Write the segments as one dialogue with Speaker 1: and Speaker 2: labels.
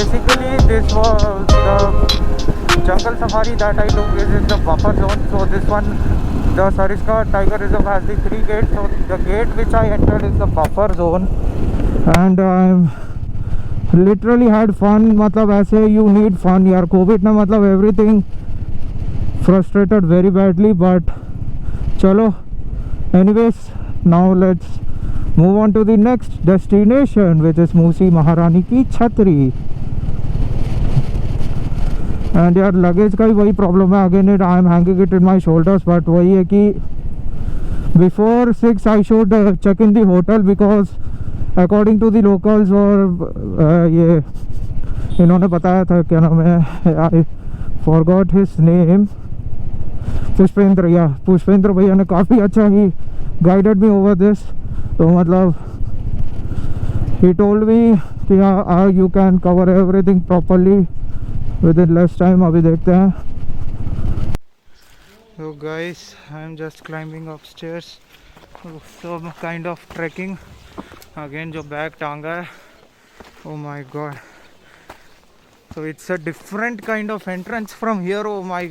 Speaker 1: basically this was the jungle safari that I took is in the buffer zone. So this one, the Sariska Tiger Reserve has the 3 gates. So the gate which I entered is the buffer zone, and I literally had fun. मतलब ऐसे you need fun यार. Covid ने मतलब everything frustrated very badly, but चलो. Anyways, now let's move on to the next destination, which is Musi महारानी की छतरी. And यार लगेज का ही वही प्रॉब्लम है. Again I am hanging it in my shoulders. But वही है कि before 6 I should check in the hotel, because according to the locals, और ये इन्होंने बताया था, क्या नाम है, I forgot his name, Pushpendra. या पुष्पेंद्र भैया ने काफ़ी अच्छा ही गाइडेड मी ओवर दिस. तो मतलब ही टोल्ड मी कि you can cover everything properly within less time. अभी देखते हैं. So guys, I am just climbing upstairs. Some kind of trekking. Again जो बैग टांगा है, oh my god. So it's a different kind of entrance from here. Oh my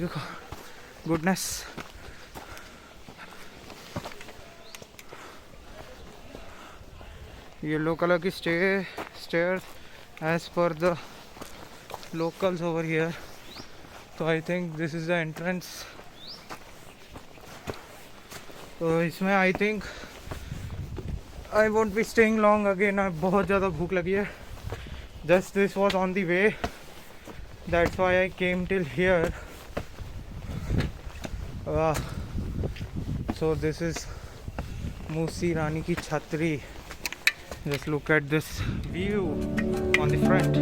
Speaker 1: goodness. Yellow colour की stairs as per the locals over here. So I think this is the entrance. तो इसमें I think I won't be staying long. Again बहुत ज़्यादा भूख लगी है. Just this was on the way. That's why I came till here. So this is Musi Rani की छतरी. Just look at this view on the front.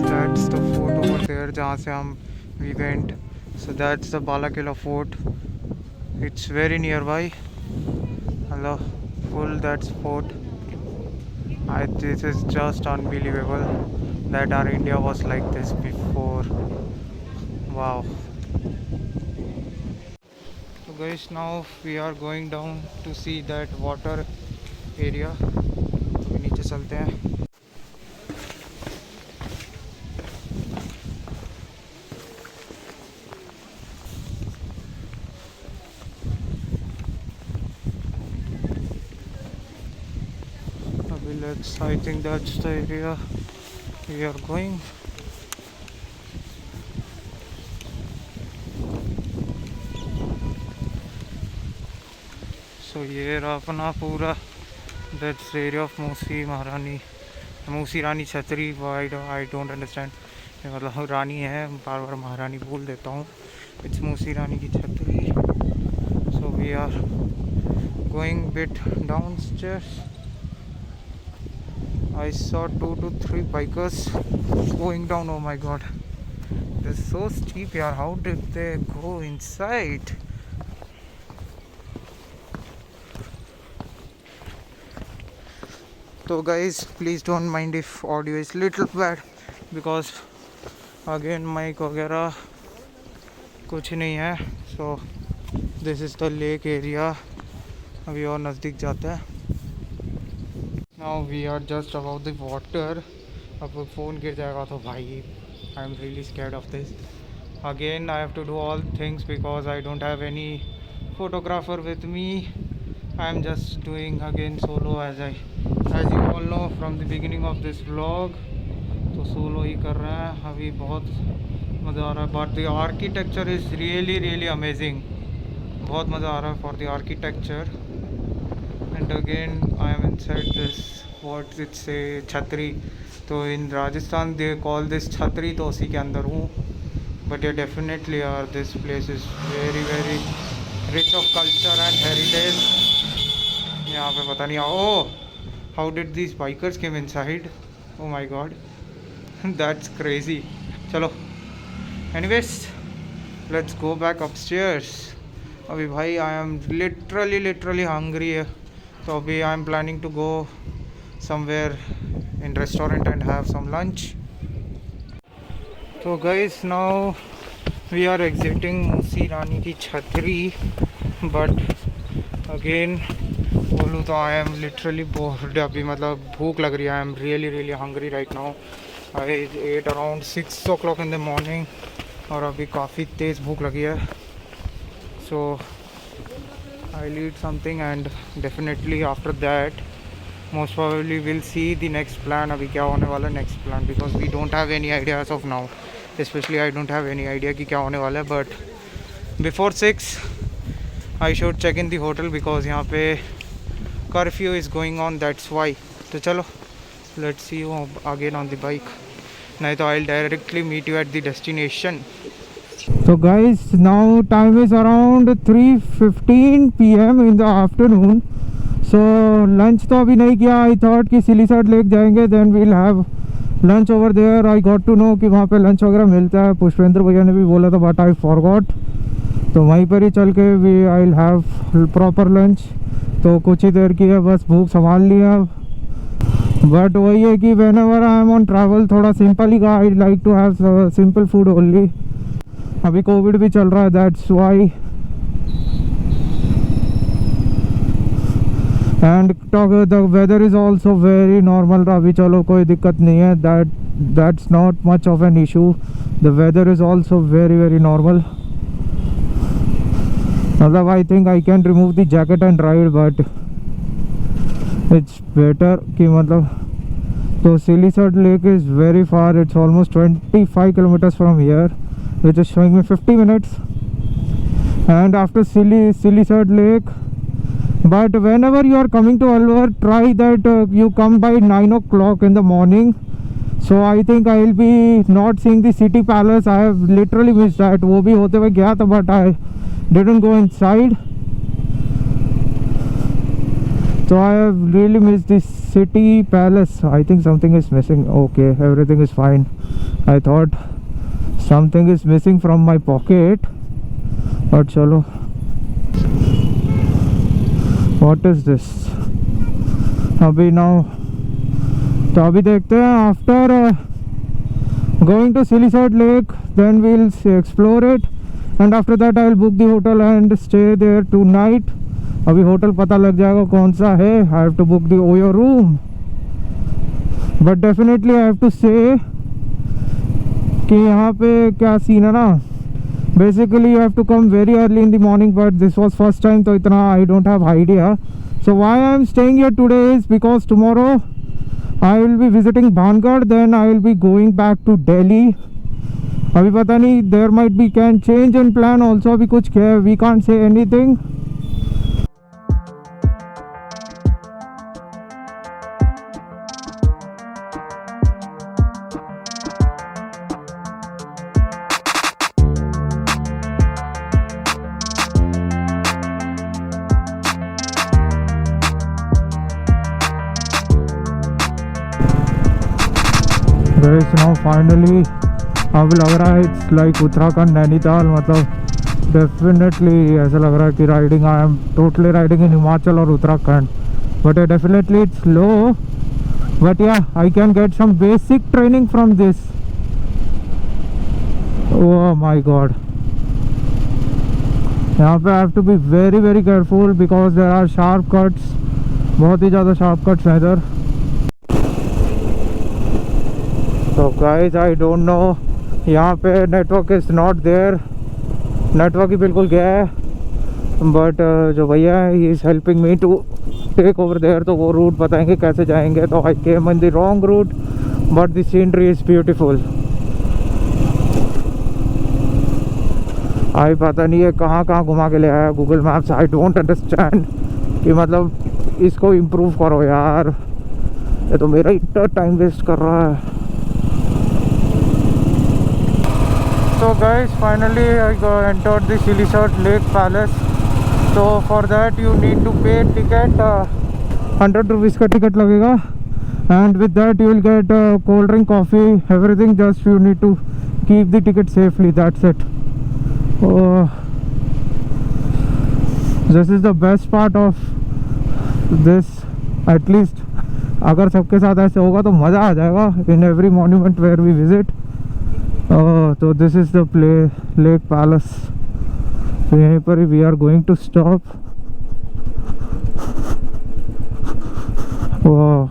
Speaker 1: That's the fort over there जहाँ से हम we went. So that's the Balakila fort. It's very nearby. Hello, full that's fort. This is just unbelievable that our India was like this before. Wow. So guys, now we are going down to see that water area. अभी नीचे चलते हैं. I think that's the area we are going. So ये रहा अपना पूरा that's the area of Musi महारानी, मूसी रानी छतरी. I don't understand. मतलब रानी है, बार बार महारानी बोल देता हूँ. It's मूसी रानी की छतरी. So we are going bit downstairs. I saw 2 to 3 bikers going down. Oh my god, this is so steep here. How did they go inside? So guys, please don't mind if audio is little bad, because again mic वगैरह कुछ नहीं है. So this is the lake area. अभी और नज़दीक जाता है. Now we are just above the water. अब फ़ोन गिर जाएगा तो भाई, I am really scared of this. Again I have to do all things because I don't have any photographer with me. I am just doing again solo as you all know from the beginning of this vlog. तो solo ही कर रहे हैं अभी. बहुत मज़ा आ रहा है. But the architecture is really amazing. बहुत मज़ा आ रहा है for the architecture. And again I am inside this, what it say, छतरी. तो in Rajasthan they call this छतरी, तो उसी के अंदर हूँ. But yeah, definitely यार, this place is very rich of culture and heritage. यहाँ पे पता नहीं. Oh, how did these bikers came inside? Oh my god, that's crazy. चलो, anyways, let's go back upstairs. अभी भाई I am literally hungry है. तो अभी I am planning to go somewhere in restaurant and have some lunch. तो guys, now we are exiting Moosi Rani की छतरी, but again बोलूँ तो आई एम लिटरली बोर्ड अभी, मतलब भूख लग रही है। I am really hungry right now. I ate around 6 o'clock in the morning और अभी काफ़ी तेज़ भूख लगी है। So I eat something and definitely after that most probably will see the next plan. अभी क्या होने वाला है next plan, because we don't have any idea as of now. Specially I don't have any idea कि क्या होने वाला है, but before 6 I should check in the hotel because यहाँ पे curfew is going on, that's why. तो चलो let's see you again on the bike, नहीं तो I directly meet you at the destination. So guys, now time is around 3:15 PM in the afternoon. So lunch तो अभी नहीं किया। I thought कि सिलीसट lake जाएंगे, then we'll have lunch over there. I got to know कि वहाँ पे lunch वगैरह मिलता है, पुष्पेंद्र भैया ने भी बोला था, but I forgot। तो वहीं पर ही चल के I'll have proper lunch। तो कुछ ही देर की है, बस भूख संभाल लिया। बट वही है कि whenever I am on travel थोड़ा सिंपल ही I like to have simple food only। अभी कोविड भी चल रहा है, that's why. And the weather is also very normal. अभी चलो कोई दिक्कत नहीं है, that's not much of an issue. The weather is also very normal. मतलब I think I can remove the jacket and ride, but it's better कि मतलब। तो Siliserh lake is very far, it's almost 25 kilometers from here, which is showing me 50 minutes. And after Silisad Lake, but whenever you are coming to Alwar, try that you come by 9 o'clock in the morning. So I think I will be not seeing the city palace. I have literally missed that. वो भी होते हुए गया था, but I didn't go inside. So I have really missed the city palace. I think something is missing. Okay, everything is fine. I thought something is missing from my pocket, but chalo, what is this? Abhi now तो अभी देखते हैं। After going to Silisad Lake, then we'll explore it, and after that I will book the hotel and stay there tonight. अभी hotel पता लग जाएगा कौन सा है। I have to book the Oyo room, but definitely I have to say कि यहाँ पे क्या सीन है ना, basically you have to come very early in the morning, but this was first time, तो इतना I don't have idea. So why I am staying here today is because tomorrow I will be visiting Bhangarh, then I will be going back to Delhi. अभी पता नहीं, there might be can change in plan also. अभी कुछ we can't say anything. Guys, now finally अब लग रहा है it's like Uttarakhand Nainital. मतलब डेफिनेटली ऐसा लग रहा है कि riding, I am totally riding in Himachal और Uttarakhand. But definitely it's low, but yeah I can get some basic training from this. Oh my god, यहाँ पे I have to be very careful because there are sharp cuts, बहुत ही ज़्यादा sharp cuts हैं इधर। तो guys I don't know, यहाँ पे network is not there, network ही बिल्कुल गया है। बट जो भैया है ही is helping me to take over there, तो वो रूट बताएंगे कैसे जाएंगे। तो I came in the wrong route, but the scenery is beautiful. I पता नहीं है कहाँ घुमा के ले आया Google Maps. I don't understand कि मतलब इसको इम्प्रूव करो यार, ये तो मेरा इतना टाइम वेस्ट कर रहा है। So guys, finally I entered the Silisat Lake Palace. So for that you need to pay ticket, 100 rupees का टिकट लगेगा, and with that you will get cold drink, coffee, everything. Just you need to keep the ticket safely. That's it. This is the best part of this. At least अगर सबके साथ ऐसे होगा तो मज़ा आ जाएगा in every monument where we visit. Oh, so this is the Lake Palace. तो यहीं पर we are going to stop. वाह.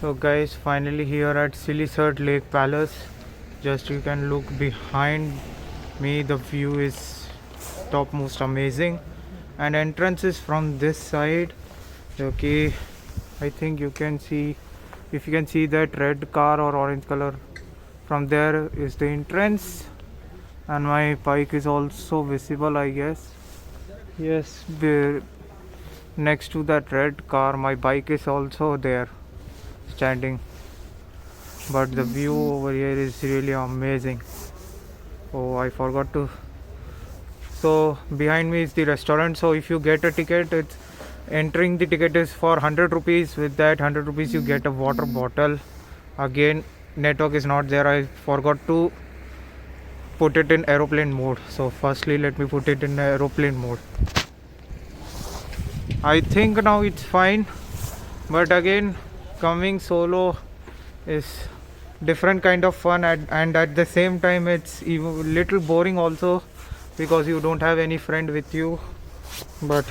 Speaker 1: So guys, finally here at Silisert Lake Palace. Just you can look behind me, the view is topmost amazing, and entrance is from this side. Okay, I think you can see, if you can see that red car or orange color, from there is the entrance, and my bike is also visible, I guess. Yes, next to that red car my bike is also there standing, but the view over here is really amazing. Oh, I forgot to. So behind me is the restaurant. So if you get a ticket, it's entering the ticket is for 100 rupees. With that 100 rupees you get a water bottle. Again, network is not there. I forgot to put it in aeroplane mode. So firstly let me put it in aeroplane mode. I think now it's fine, but again, coming solo is different kind of fun, and at the same time it's even little boring also, because you don't have any friend with you. But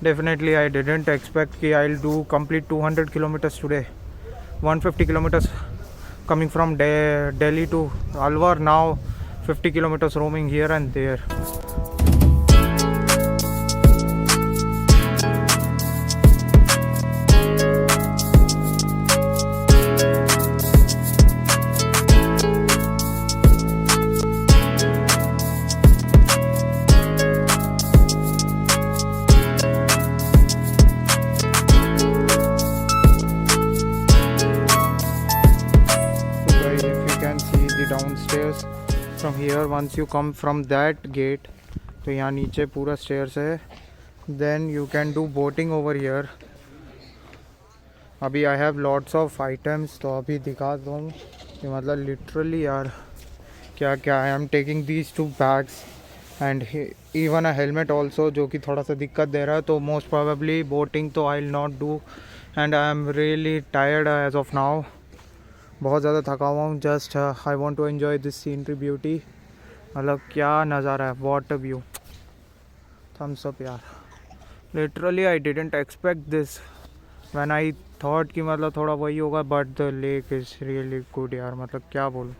Speaker 1: definitely I didn't expect that I'll do complete 200 kilometers today. 150 kilometers coming from Delhi to Alwar, now 50 kilometers roaming here and there. Downstairs from here, once you come from that gate, तो यहाँ नीचे पूरा stairs है. Then you can do boating over here. अभी I have lots of items, तो अभी दिखा दूँ कि मतलब literally यार क्या क्या. I am taking these 2 bags and even a helmet also, जो कि थोड़ा सा दिक्कत दे रहा है. तो most probably boating तो I'll not do, and I am really tired as of now. बहुत ज़्यादा थका हुआ हूँ. Just I want to enjoy this scenery beauty. मतलब क्या नज़ारा है, what a view. Thumbs up यार. Literally I didn't expect this when I thought कि मतलब थोड़ा वही होगा, but the lake is really good यार. मतलब क्या बोलूँ.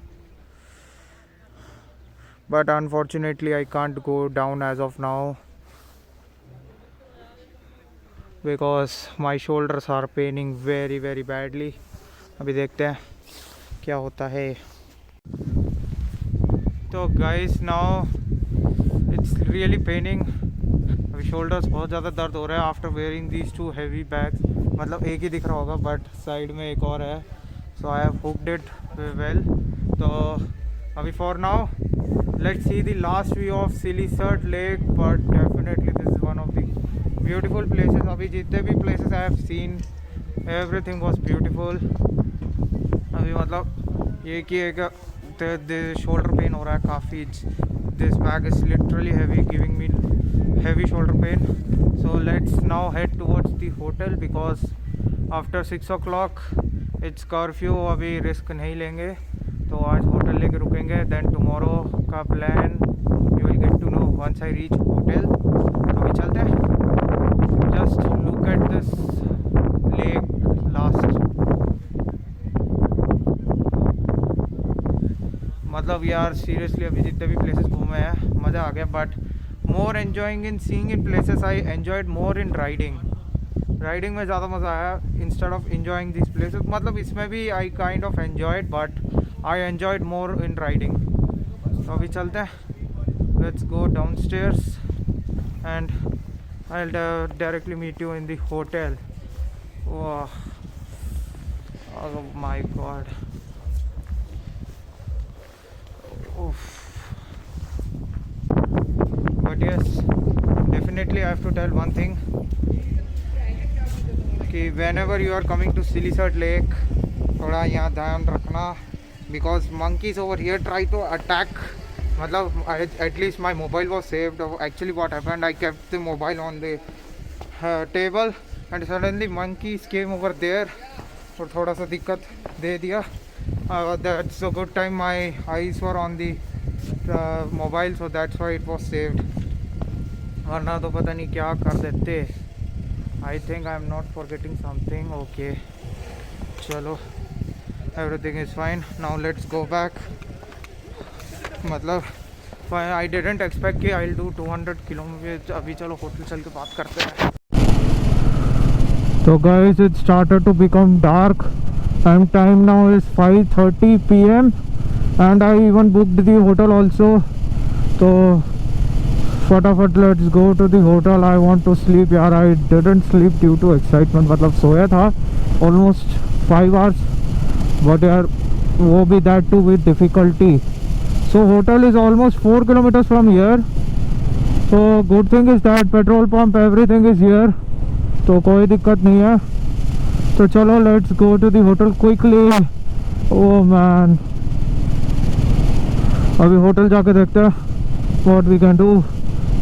Speaker 1: But unfortunately I can't go down as of now, because my shoulders are paining very very badly. अभी देखते हैं क्या होता है. तो guys, now it's really paining. अभी शोल्डर्स बहुत ज़्यादा दर्द हो रहा है after wearing these 2 heavy bags. मतलब एक ही दिख रहा होगा, बट साइड में एक और है. So I have hooked it well. तो अभी for now let's see the last view of Siliserh lake. But definitely this is one of the beautiful places. अभी जितने भी places I have seen, everything was beautiful. अभी मतलब ये कि एक शोल्डर पेन हो रहा है काफ़ी. This bag is literally heavy, giving me heavy shoulder pain. So let's now head towards the hotel, because after 6 o'clock it's curfew. अभी रिस्क नहीं लेंगे, तो आज होटल लेके रुकेंगे. देन टुमारो का plan you will get to know once I reach hotel. अभी चलते हैं. Just look at this lake last. मतलब यार सीरियसली अभी जितने भी प्लेसेस घूमे हैं मज़ा आ गया. But more enjoying in seeing in places, I enjoyed more in riding. Riding में ज़्यादा मज़ा आया instead of enjoying this places. मतलब इसमें भी I kind of enjoyed, but I enjoyed more in riding. तो अभी चलते हैं. Let's go downstairs and I will directly meet you in the hotel. Oh my god. But yes, definitely I have to tell one thing, कि whenever you are coming to Silisert Lake, थोड़ा यहाँ ध्यान रखना, because monkeys over here try to attack. मतलब at least my mobile was saved. Actually what happened, I kept the mobile on the table and suddenly monkeys came over there और थोड़ा सा दिक्कत दे दिया. That's a good time my eyes were on the mobile, so that's why it was saved. वरना तो पता नहीं क्या कर देते. I think I am not forgetting something. Okay, चलो, everything is fine. Now let's go back. मतलब I didn't expect कि I'll do 200 kilometers. अभी चलो होटल चल के बात करते हैं. So guys, it started to become dark and time now is 5:30 p.m. and I even booked the hotel also. So फटाफट let's go to the hotel. I want to sleep यार. I didn't sleep due to excitement. मतलब सोया था almost 5 hours, but यार वो भी that too with difficulty. So hotel is almost 4 kilometers from here. So good thing is that petrol pump everything is here. तो कोई दिक्कत नहीं है. तो चलो let's go to the hotel quickly. Oh man, अभी होटल जाके देखते हैं what we can do.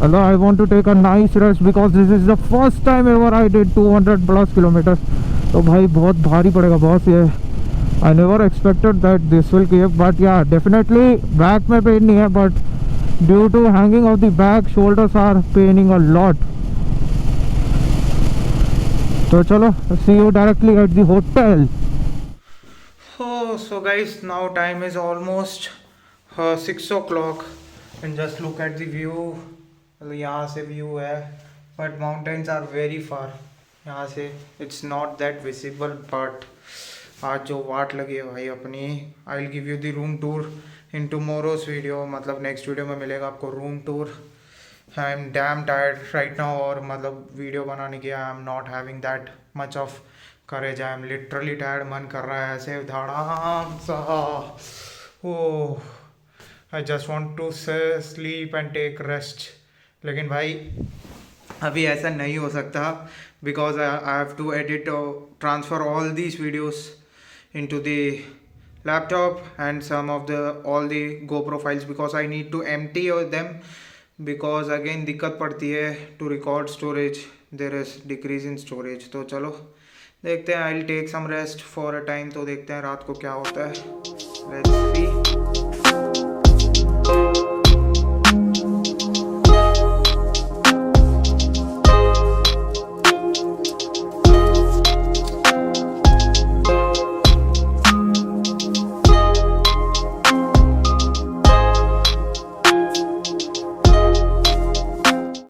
Speaker 1: Although I want to take a nice rest because this is the first time ever I did 200 plus kilometers. तो भाई बहुत भारी पड़ेगा boss ये. I never expected that this will give, but yeah, definitely back में pain नहीं है, but due to hanging of the back, shoulders are paining a lot. So chalo, see you directly at the hotel. Oh, so guys, now time is almost 6 o'clock and just look at the view. यहाँ से view है, but mountains are very far. यहाँ से it's not that visible, but आज जो वाट लगी है भाई अपनी. I will give you the room tour in tomorrow's video. मतलब नेक्स्ट वीडियो में मिलेगा आपको room tour. I am damn tired right now और मतलब वीडियो बनाने की I am not having that much of courage. I am literally tired. मन कर रहा है ऐसे धड़ाम सा. Oh, I just want to sleep and take rest. लेकिन भाई अभी ऐसा नहीं हो सकता because I have to edit transfer all these videos into the laptop and some of the all the GoPro files because I need to empty them because again दिक्कत पड़ती है to record storage. there is decrease in storage. तो चलो देखते हैं. I'll take some rest for a time. तो देखते हैं रात को क्या होता है. Let's see.